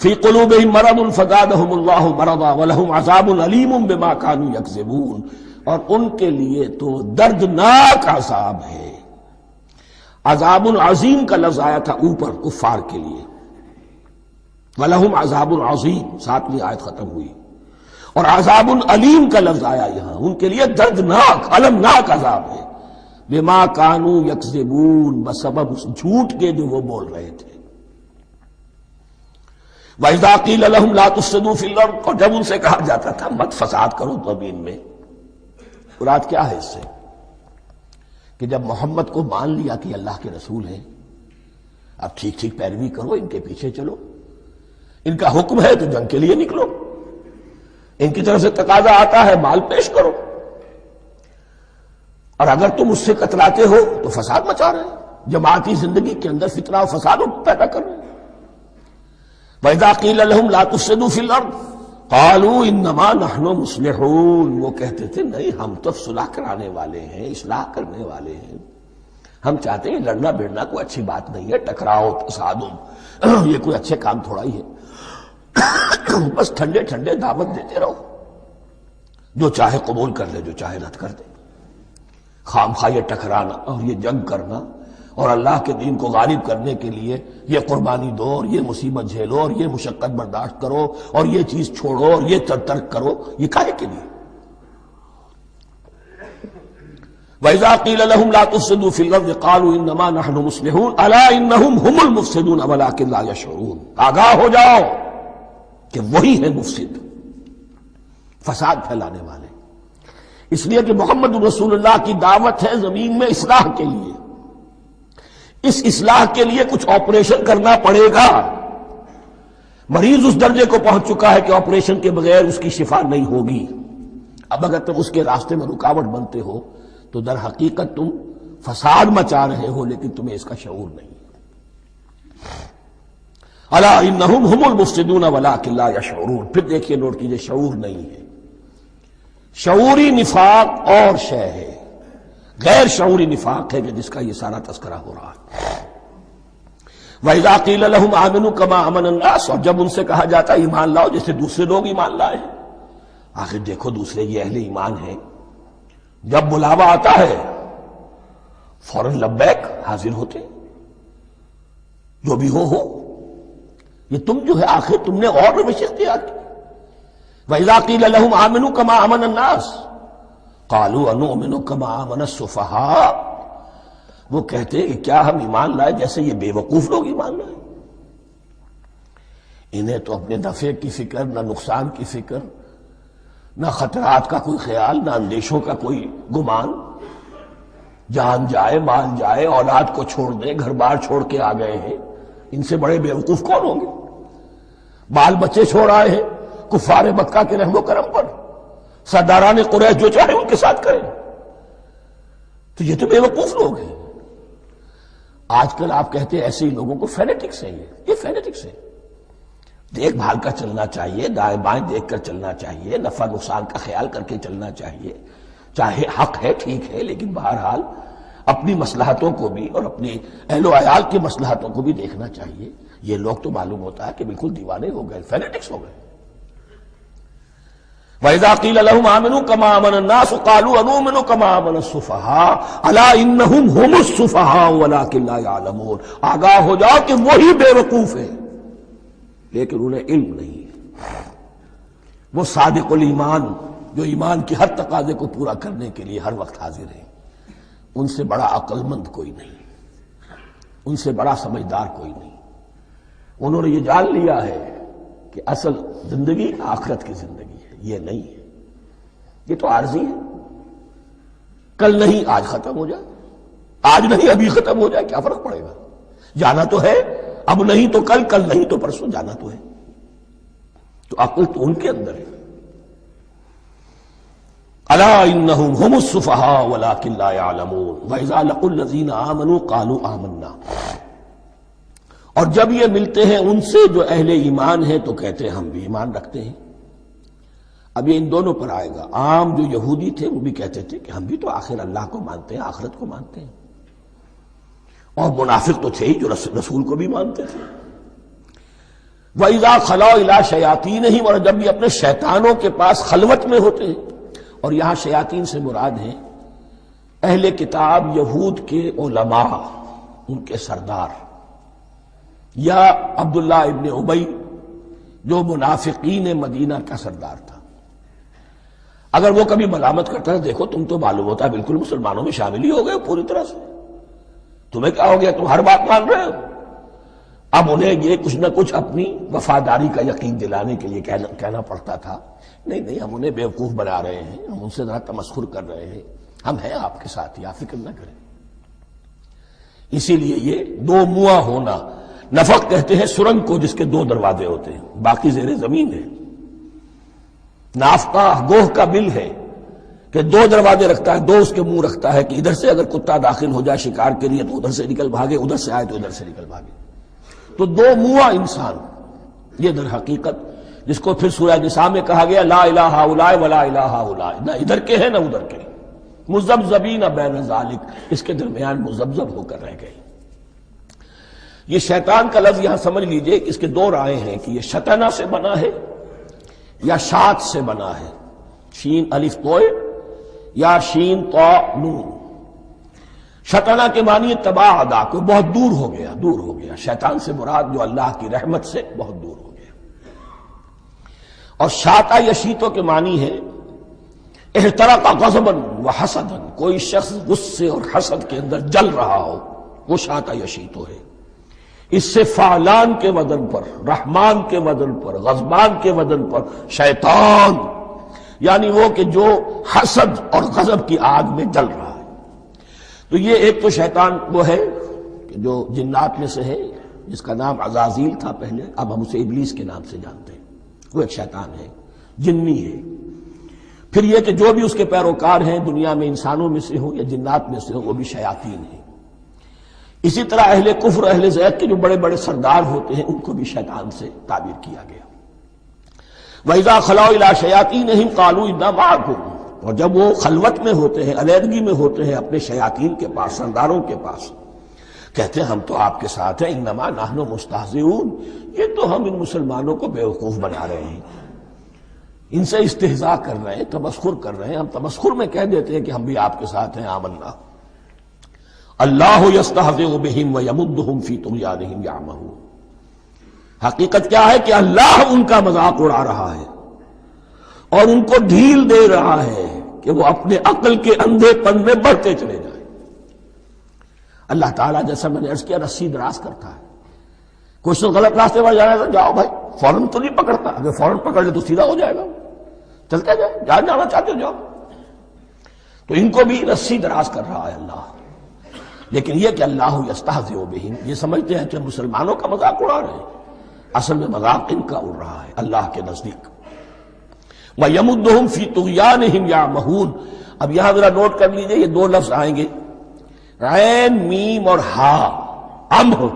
فی قلوبہم مرض فزادہم اللہ مرضا ولہم عذاب علیم بما کانوا یکذبون، اور ان کے لیے تو دردناک عذاب ہے۔ عذاب عظیم کا لفظ آیا تھا اوپر کفار کے لیے، وَلَهُمْ عَذَابٌ عَظِيمٌ، 7ویں آیت ختم ہوئی، اور عذاب علیم کا لفظ آیا یہاں، ان کے لیے دردناک المناک عذاب ہے، بما کانوا یکذبون، بسبب اس جھوٹ کے جو وہ بول رہے تھے۔ وَإِذَا قِيلَ لَهُمْ لَا تُفْسِدُوا فِي الْأَرْضِ، اور جب ان سے کہا جاتا تھا مت فساد کرو زمین میں، مراد کیا ہے اس سے؟ کہ جب محمد کو مان لیا کہ اللہ کے رسول ہیں، اب ٹھیک ٹھیک پیروی کرو، ان کے پیچھے چلو، ان کا حکم ہے تو جنگ کے لیے نکلو، ان کی طرف سے تقاضا آتا ہے مال پیش کرو، اور اگر تم اس سے کتراتے ہو تو فساد مچا رہے ہیں، جماعتی زندگی کے اندر فتنہ و فساد پیدا کر رہے ہیں۔ وَإِذَا قِيلَ لَهُمْ لَا تُفْسِدُوا فِي الْأَرْضِ قَالُوا إِنَّمَا نَحْنُ مُصْلِحُونَ، وہ کہتے تھے نہیں ہم تو صلح کرانے والے ہیں، اصلاح کرنے والے ہیں، ہم چاہتے ہیں لڑنا بھیڑنا کوئی اچھی بات نہیں ہے، ٹکراؤ تصادم یہ کوئی اچھے کام تھوڑا ہی ہے، بس ٹھنڈے ٹھنڈے دعوت دیتے رہو، جو چاہے قبول کر لے جو چاہے رد کر دے، خام خواہ یہ ٹکرانا اور یہ جنگ کرنا اور اللہ کے دین کو غالب کرنے کے لیے یہ قربانی دو اور یہ مصیبت جھیلو اور یہ مشقت برداشت کرو اور یہ چیز چھوڑو اور یہ ترک کرو، یہ کاہے کے لیے؟ وَإِذَا قِيلَ لَهُمْ لَا تُفْسِدُوا فِي الْأَرْضِ قَالُوا إِنَّمَا نَحْنُ مُصْلِحُونَ أَلَا إِنَّهُمْ هُمُ الْمُفْسِدُونَ وَلَٰكِن لَا يَشْعُرُونَ، آگاہ ہو جاؤ کہ وہی ہے مفسد، فساد پھیلانے والے، اس لیے کہ محمد رسول اللہ کی دعوت ہے زمین میں اصلاح کے لیے، اس اصلاح کے لیے کچھ آپریشن کرنا پڑے گا، مریض اس درجے کو پہنچ چکا ہے کہ آپریشن کے بغیر اس کی شفا نہیں ہوگی، اب اگر تم اس کے راستے میں رکاوٹ بنتے ہو تو در حقیقت تم فساد مچا رہے ہو لیکن تمہیں اس کا شعور نہیں۔ الا انہم ہم المفسدون ولکن لا یشعرون، پھر دیکھیے نوٹ کیجئے شعور نہیں ہے، شعوری نفاق اور شے ہے، غیر شعوری نفاق ہے کہ جس کا یہ سارا تذکرہ ہو رہا ہے۔ وَإِذَا قِيلَ لَهُمْ آمِنُوا كَمَا آمَنَ النَّاسُ، اور جب ان سے کہا جاتا ہے ایمان لاؤ جیسے دوسرے لوگ ایمان لائے، آخر دیکھو دوسرے یہ اہل ایمان ہیں، جب بلاوا آتا ہے فوراً لبیک حاضر ہوتے، جو بھی ہو، یہ تم جو ہے آخر تم نے اور روش اختیار کی۔ وَإِذَا قِيلَ لَهُمْ آمِنُوا كَمَا آمَنَ النَّاسُ قَالُوا أَنُؤْمِنُ كَمَا آمَنَ السُّفَهَاءُ، وہ کہتے ہیں کہ کیا ہم ایمان لائے جیسے یہ بے وقوف لوگ ایمان لائے، انہیں تو اپنے نفع کی فکر، نہ نقصان کی فکر، نہ خطرات کا کوئی خیال، نہ اندیشوں کا کوئی گمان، جان جائے مال جائے، اولاد کو چھوڑ دیں، گھر بار چھوڑ کے آ گئے ہیں، ان سے بڑے بے وقوف کون ہوں گے؟ بال بچے چھوڑ آئے ہیں کفار مکہ کے رحم و کرم پر، سرداران قریش جو چاہے ان کے ساتھ کریں، تو یہ تو بے وقوف لوگ ہیں۔ آج کل آپ کہتے ہیں ایسے ہی لوگوں کو فینیٹکس ہیں، یہ فینیٹکس ہیں، دیکھ بھال کر چلنا چاہیے، دائیں بائیں دیکھ کر چلنا چاہیے، نفع نقصان کا خیال کر کے چلنا چاہیے، چاہے حق ہے ٹھیک ہے، لیکن بہرحال اپنی مصلحتوں کو بھی اور اپنی اہل و عیال کی مصلحتوں کو بھی دیکھنا چاہیے۔ یہ لوگ تو معلوم ہوتا ہے کہ بالکل دیوانے ہو گئے، فینیٹکس ہو گئے۔ وَإِذَا قِيلَ لَهُمْ آمِنُوا كَمَا آمَنَ النَّاسُ قَالُوا أَنُؤْمِنُ كَمَا آمَنَ السُّفَهَاءُ أَلَا إِنَّهُمْ هُمُ السُّفَهَاءُ وَلَٰكِن لَا يَعْلَمُونَ، آگاہ ہو جاؤ کہ وہی بے وقوف ہے لیکن انہیں علم نہیں ہے۔ وہ صادق الایمان جو ایمان کی ہر تقاضے کو پورا کرنے کے لیے ہر وقت حاضر ہیں، ان سے بڑا عقل مند کوئی نہیں، ان سے بڑا سمجھدار کوئی نہیں۔ انہوں نے یہ جان لیا ہے کہ اصل زندگی آخرت کی زندگی ہے، یہ نہیں ہے، یہ تو عارضی ہے، کل نہیں آج ختم ہو جائے، آج نہیں ابھی ختم ہو جائے، کیا فرق پڑے گا؟ جانا تو ہے، اب نہیں تو کل، کل نہیں تو پرسوں، جانا تو ہے۔ تو عقل تو ان کے اندر ہے۔ الا انہم ہم السفہاء ولکن لا یعلمون واذا لقوا الذین آمنوا قالوا آمنا، اور جب یہ ملتے ہیں ان سے جو اہل ایمان ہیں تو کہتے ہیں ہم بھی ایمان رکھتے ہیں۔ اب یہ ان دونوں پر آئے گا، عام جو یہودی تھے وہ بھی کہتے تھے کہ ہم بھی تو آخر اللہ کو مانتے ہیں، آخرت کو مانتے ہیں، اور منافق تو تھے ہی جو رسول کو بھی مانتے تھے۔ وَإِذَا خَلَوْا إِلَىٰ شَيَاطِینِهِمْ، اور جب یہ اپنے شیطانوں کے پاس خلوت میں ہوتے ہیں، اور یہاں شیاطین سے مراد ہیں اہل کتاب یہود کے علماء، ان کے سردار، یا عبداللہ ابن ابی جو منافقین مدینہ کا سردار تھا۔ اگر وہ کبھی ملامت کرتا ہے، دیکھو تم تو معلوم ہوتا ہے بالکل مسلمانوں میں شامل ہی ہو گئے پوری طرح سے، تمہیں کیا ہو گیا، تم ہر بات مان رہے ہو۔ اب انہیں یہ کچھ نہ کچھ اپنی وفاداری کا یقین دلانے کے لیے کہنا پڑتا تھا، نہیں ہم انہیں بیوقوف بنا رہے ہیں، ہم ان سے ذرا تمسخر کر رہے ہیں، ہم ہیں آپ کے ساتھ ہی، آپ فکر نہ کریں۔ اسی لیے یہ دو منہ ہونا، نفق کہتے ہیں سرنگ کو جس کے دو دروازے ہوتے ہیں، باقی زیر زمین ہے۔ نافقہ گوہ کا بل ہے کہ دو دروازے رکھتا ہے، دو اس کے منہ رکھتا ہے کہ ادھر سے اگر کتا داخل ہو جائے شکار کے لیے تو ادھر سے نکل بھاگے، ادھر سے آئے تو ادھر سے نکل بھاگے۔ تو دو منہ انسان، یہ در حقیقت جس کو پھر سورہ نساء میں کہا گیا لا الہ ہؤلاء ولا الہ ہؤلاء، نہ ادھر کے ہیں نہ ادھر کے، مذبذبین بین ذالک، اس کے درمیان مذبذب ہو کر رہ گئے۔ یہ شیطان کا لفظ یہاں سمجھ لیجئے، اس کے دو رائے ہیں کہ یہ شطنہ سے بنا ہے یا شات سے بنا ہے، شین الف توئے یا شین طا نون۔ شطنہ کے معنی تباعدا، کو بہت دور ہو گیا، شیطان سے مراد جو اللہ کی رحمت سے بہت دور ہو گیا۔ اور شاتا یشیتو کے معنی ہے احترق غضبا وحسدا، کوئی شخص غصے اور حسد کے اندر جل رہا ہو، وہ شاتا یشیتو ہے۔ اس سے فعلان کے وزن پر، رحمان کے وزن پر، غضبان کے وزن پر شیطان، یعنی وہ کہ جو حسد اور غضب کی آگ میں جل رہا ہے۔ تو یہ ایک تو شیطان وہ ہے کہ جو جنات میں سے ہے، جس کا نام عزازیل تھا پہلے، اب ہم اسے ابلیس کے نام سے جانتے ہیں، وہ ایک شیطان ہے، جنی ہے۔ پھر یہ کہ جو بھی اس کے پیروکار ہیں دنیا میں، انسانوں میں سے ہوں یا جنات میں سے ہوں، وہ بھی شیاطین ہیں۔ اسی طرح اہل کفر، اہل زیغ کے جو بڑے بڑے سردار ہوتے ہیں، ان کو بھی شیطان سے تعبیر کیا گیا۔ وَإِذَا خَلَوْا إِلَىٰ شَيَاطِینِهِمْ قَالُوا إِنَّا مَعَكُمْ، اور جب وہ خلوت میں ہوتے ہیں، علیحدگی میں ہوتے ہیں اپنے شیاطین کے پاس، سرداروں کے پاس، کہتے ہیں ہم تو آپ کے ساتھ ہیں، انما نحن مستہزئون، یہ تو ہم ان مسلمانوں کو بیوقوف بنا رہے ہیں، ان سے استہزاء کر رہے ہیں، تمسخر کر رہے ہیں۔ ہم تمسخر میں کہہ دیتے ہیں کہ ہم بھی آپ کے ساتھ ہیں، آمنا۔ اللہ یستہزئ بہم ویمدہم فی طغیانہم یعمہون، حقیقت کیا ہے کہ اللہ ان کا مذاق اڑا رہا ہے اور ان کو ڈھیل دے رہا ہے کہ وہ اپنے عقل کے اندھے پن میں بڑھتے چلے جائیں۔ اللہ تعالیٰ جیسا میں نے عرض کیا رسی دراز کرتا ہے، کوئی شخص غلط راستے پر جانا ہے تو جاؤ بھائی، فوراً تو نہیں پکڑتا، اگر فوراً پکڑ لے تو سیدھا ہو جائے گا، چلتے جائیں، جہاں جانا چاہتے ہو جاؤ۔ تو ان کو بھی رسی دراز کر رہا ہے اللہ، لیکن یہ کہ اللہ یستہزئ بہم، یہ سمجھتے ہیں کہ مسلمانوں کا مذاق اڑا رہے ہیں، اصل میں مذاق ان کا اڑ رہا ہے اللہ کے نزدیک۔ وَيَمُدُّهُمْ فِي طُغْيَانِهِمْ يَعْمَهُونَ، اب یہاں ذرا نوٹ کر لیجئے، یہ دو لفظ آئیں گے، عین میم اور ہا، امہ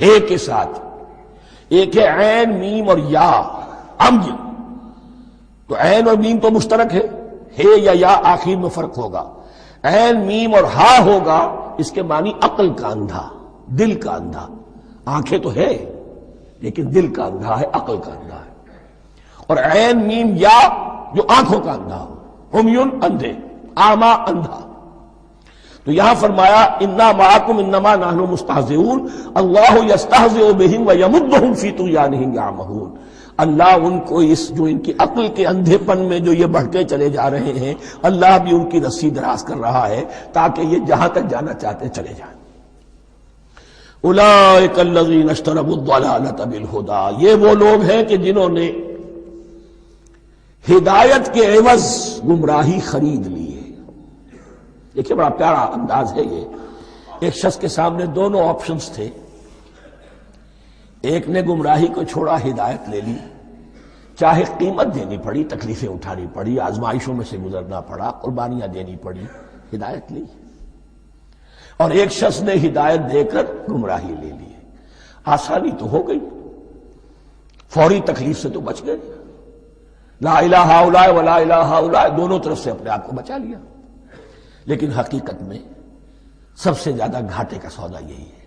ہے کے ساتھ، ایک ہے عین میم اور یا، امج، تو عین اور میم تو مشترک ہے یا آخر میں فرق ہوگا، عین میم اور ہا ہوگا، اس کے معنی عقل کا اندھا، دل کا اندھا، آنکھیں تو ہے لیکن دل کا اندھا ہے، عقل کا اندھا ہے۔ اور عین میم یا جو آنکھوں کا اندھا ہو، عمیٌ اندھے، اعمیٰ اندھا۔ تو یہاں فرمایا انا معکم انما نحن مستہزئون، اللہ یستہزئ بہم ویمدہم فی طغیانہم یعمہون، اللہ ان کو اس جو ان کی عقل کے اندھے پن میں جو یہ بڑھتے چلے جا رہے ہیں، اللہ بھی ان کی رسی دراز کر رہا ہے تاکہ یہ جہاں تک جانا چاہتے چلے جائیں۔ اولئک الذین اشتروا الضلالۃ بالہدی، یہ وہ لوگ ہیں کہ جنہوں نے ہدایت کے عوض گمراہی خرید لی ہے۔ دیکھیے بڑا پیارا انداز ہے یہ، ایک شخص کے سامنے دونوں آپشنز تھے، ایک نے گمراہی کو چھوڑا، ہدایت لے لی، چاہے قیمت دینی پڑی، تکلیفیں اٹھانی پڑی، آزمائشوں میں سے گزرنا پڑا، قربانیاں دینی پڑی، ہدایت لی، اور ایک شخص نے ہدایت دے کر گمراہی لے لی۔ آسانی تو ہو گئی، فوری تکلیف سے تو بچ گئے، لا الہ الا ولا الہ الا، دونوں طرف سے اپنے آپ کو بچا لیا، لیکن حقیقت میں سب سے زیادہ گھاٹے کا سودا یہی ہے۔